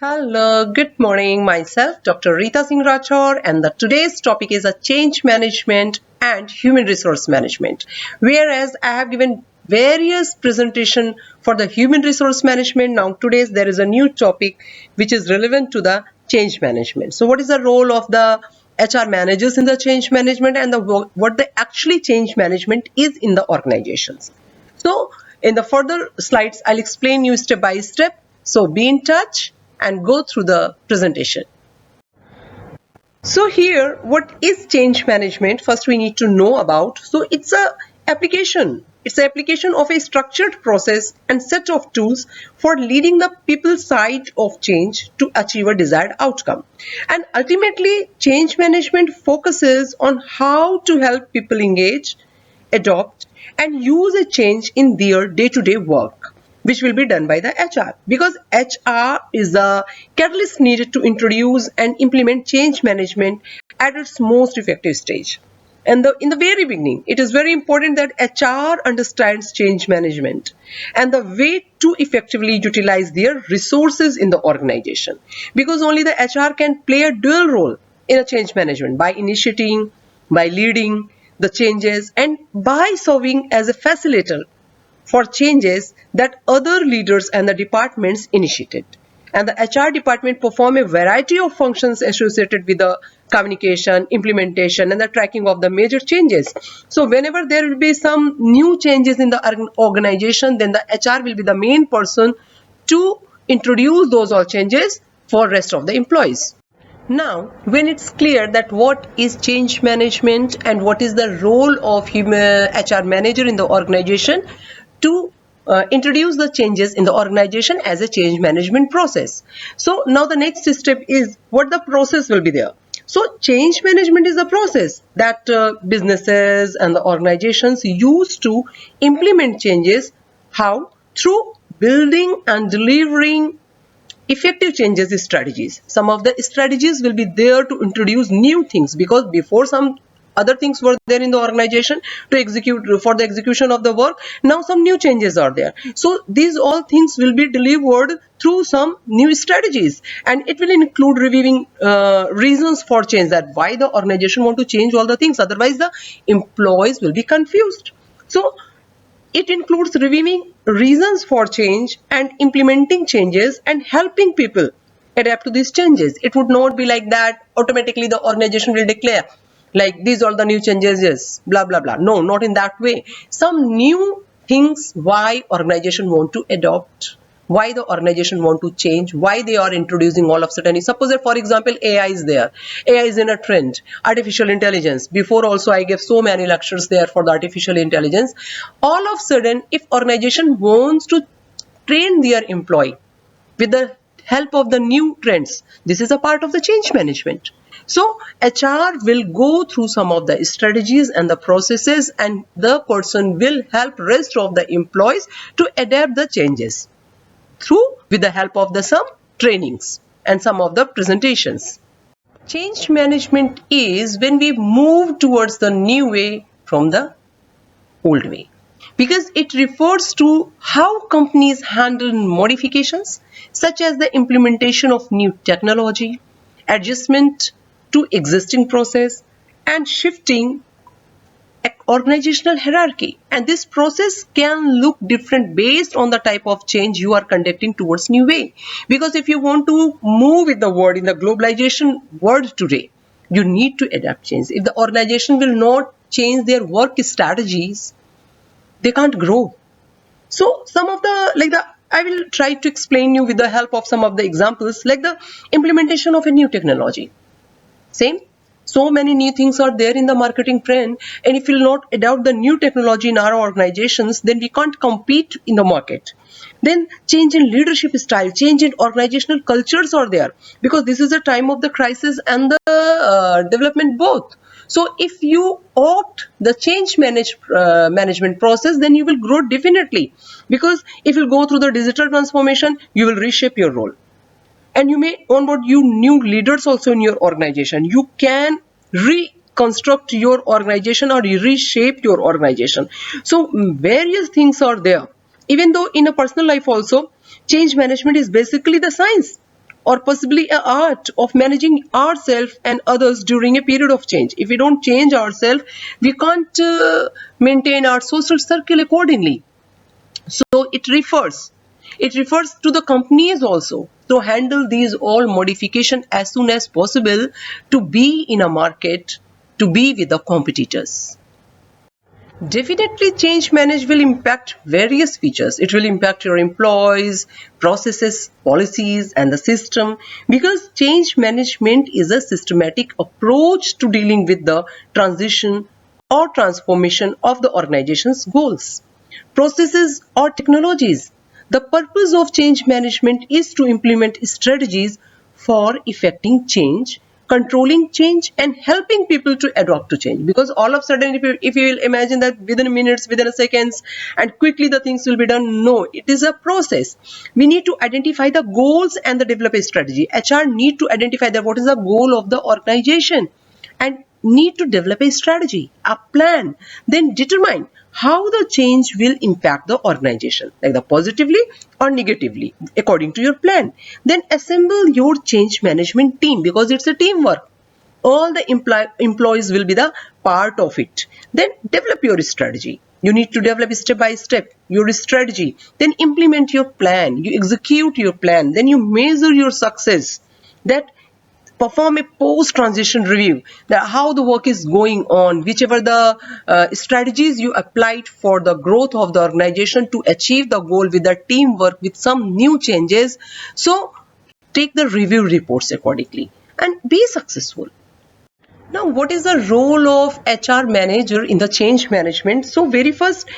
Hello, good morning. Myself, Dr. Rita Singh Rathore, and today's topic is a change management and human resource management. Whereas I have given various presentation for the human resource management, now today's there is a new topic which is relevant to the change management. So, what is the role of the HR managers in the change management and what the actually change management is in the organizations? So, in the further slides, I'll explain you step by step. So, be in touch and go through the presentation. So here, what is change management? First, we need to know about. So it's a application. It's an application of a structured process and set of tools for leading the people side of change to achieve a desired outcome. And ultimately, change management focuses on how to help people engage, adopt, and use a change in their day-to-day work, which will be done by the HR, because HR is the catalyst needed to introduce and implement change management at its most effective stage. And in the very beginning, it is very important that HR understands change management and the way to effectively utilize their resources in the organization, because only the HR can play a dual role in a change management by initiating, by leading the changes, and by serving as a facilitator for changes that other leaders and the departments initiated. And the HR department perform a variety of functions associated with the communication, implementation, and the tracking of the major changes. So whenever there will be some new changes in the organization, then the HR will be the main person to introduce those all changes for rest of the employees. Now, when it's clear that what is change management and what is the role of HR manager in the organization to introduce the changes in the organization as a change management process. So now the next step is what the process will be there. So change management is the process that businesses and the organizations use to implement changes. How? Through building and delivering effective changes strategies. Some of the strategies will be there to introduce new things, because before some other things were there in the organization to execute for the execution of the work. Now some new changes are there. So these all things will be delivered through some new strategies, and it will include reviewing reasons for change, that why the organization want to change all the things. Otherwise, the employees will be confused. So it includes reviewing reasons for change and implementing changes and helping people adapt to these changes. It would not be like that automatically the organization will declare like these are the new changes, yes, blah blah blah. No, not in that way. Some new things why organization want to adopt, why the organization want to change, why they are introducing all of a sudden. Suppose that, for example, AI is there. AI is in a trend. Artificial intelligence. Before also I gave so many lectures there for the artificial intelligence. All of a sudden, if organization wants to train their employee with the help of the new trends, this is a part of the change management. So HR will go through some of the strategies and the processes, and the person will help rest of the employees to adapt the changes through with the help of the some trainings and some of the presentations. Change management is when we move towards the new way from the old way, because it refers to how companies handle modifications such as the implementation of new technology, adjustment to existing process, and shifting organizational hierarchy. And this process can look different based on the type of change you are conducting towards new way. Because if you want to move with the world in the globalization world today, you need to adapt change. If the organization will not change their work strategies, they can't grow. So some of the I will try to explain you with the help of some of the examples, like the implementation of a new technology. Same. So many new things are there in the marketing trend, and if we will not adopt the new technology in our organizations, then we can't compete in the market. Then change in leadership style, change in organizational cultures are there, because this is a time of the crisis and the development both. So if you opt the change management process, then you will grow definitely, because if you go through the digital transformation, you will reshape your role. And you may onboard new leaders also in your organization. You can reconstruct your organization or reshape your organization. So various things are there. Even though in a personal life also, change management is basically the science or possibly an art of managing ourselves and others during a period of change. If we don't change ourselves, we can't maintain our social circle accordingly. So it refers to the companies also to handle these all modification as soon as possible, to be in a market, to be with the competitors. Definitely, change management will impact various features. It will impact your employees, processes, policies, and the system, because change management is a systematic approach to dealing with the transition or transformation of the organization's goals, processes, or technologies. The purpose of change management is to implement strategies for effecting change, controlling change, and helping people to adapt to change. Because all of a sudden, if you will imagine that within minutes, within a seconds, and quickly the things will be done, no, it is a process. We need to identify the goals and the develop a strategy. HR need to identify that what is the goal of the organization, and need to develop a strategy, a plan, then determine how the change will impact the organization, like the positively or negatively, according to your plan. Then assemble your change management team, because it's a teamwork. All the employees will be the part of it. Then develop your strategy. You need to develop step by step your strategy. Then implement your plan. You execute your plan. Then you measure your success. That perform a post-transition review, that how the work is going on, whichever the strategies you applied for the growth of the organization to achieve the goal with the teamwork with some new changes. So take the review reports accordingly and be successful. Now, what is the role of HR manager in the change management? So, very first,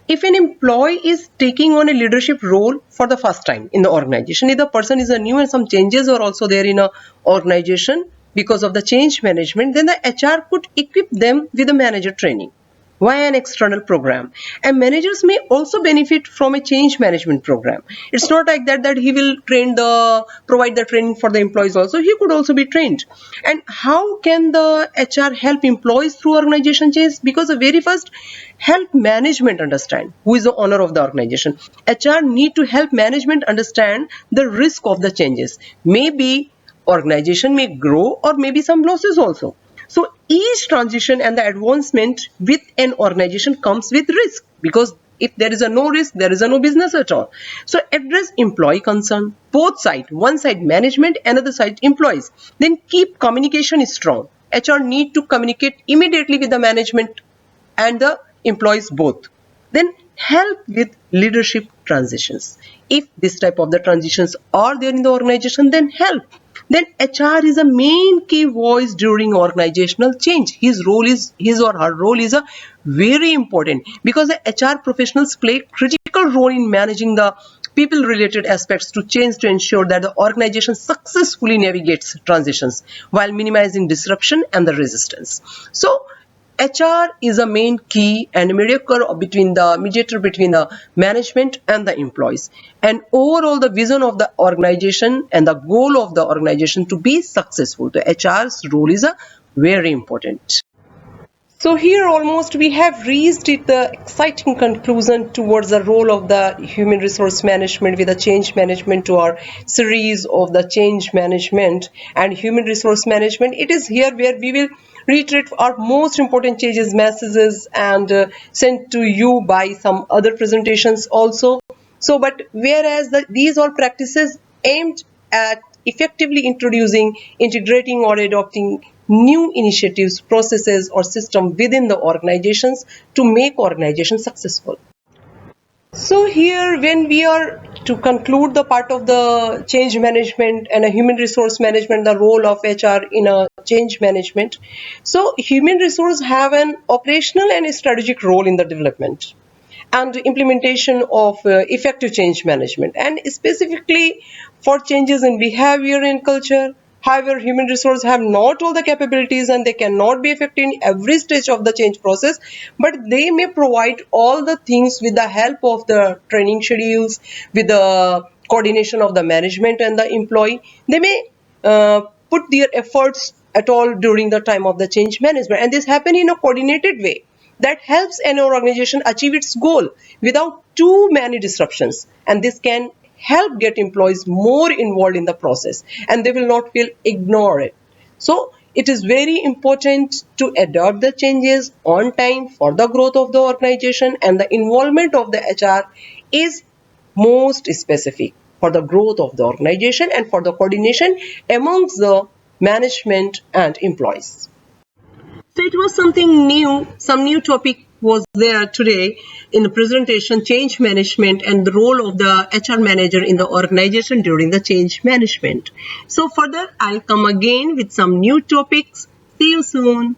if an employee is taking on a leadership role for the first time in the organization, if the person is a new and some changes are also there in a organization because of the change management, then the HR could equip them with a manager training via an external program. And managers may also benefit from a change management program. It's not like that he will provide the training for the employees also. He could also be trained. And how can the HR help employees through organization change? Because the very first, help management understand who is the owner of the organization. HR need to help management understand the risk of the changes. Maybe organization may grow, or maybe some losses also. So each transition and the advancement with an organization comes with risk, because if there is a no risk, there is a no business at all. So address employee concern, both sides, one side management, another side employees. Then keep communication strong. HR need to communicate immediately with the management and the employees both. Then help with leadership transitions. If this type of the transitions are there in the organization, then help. Then HR is a main key voice during organizational change. His or her role is a very important, because the HR professionals play critical role in managing the people related aspects to change, to ensure that the organization successfully navigates transitions while minimizing disruption and the resistance. So HR is a main key and mediator between the management and the employees, and overall the vision of the organization and the goal of the organization to be successful. The HR's role is a very important. So here almost we have reached the exciting conclusion towards the role of the human resource management with the change management to our series of the change management and human resource management. It is here where we will reiterate our most important changes messages and sent to you by some other presentations also. So, but whereas these are practices aimed at effectively introducing, integrating, or adopting new initiatives, processes, or systems within the organizations to make organizations successful. So here, when we are to conclude the part of the change management and a human resource management, the role of HR in a change management. So human resource have an operational and a strategic role in the development and implementation of effective change management, and specifically for changes in behavior and culture. However, human resources have not all the capabilities and they cannot be effective in every stage of the change process, but they may provide all the things with the help of the training schedules, with the coordination of the management and the employee. They may put their efforts at all during the time of the change management, and this happen in a coordinated way that helps an organization achieve its goal without too many disruptions, and this can help get employees more involved in the process, and they will not feel ignored. So it is very important to adopt the changes on time for the growth of the organization, and the involvement of the HR is most specific for the growth of the organization and for the coordination amongst the management and employees. So it was something new, some new topic was there today in the presentation, change management and the role of the HR manager in the organization during the change management. So further, I'll come again with some new topics. See you soon.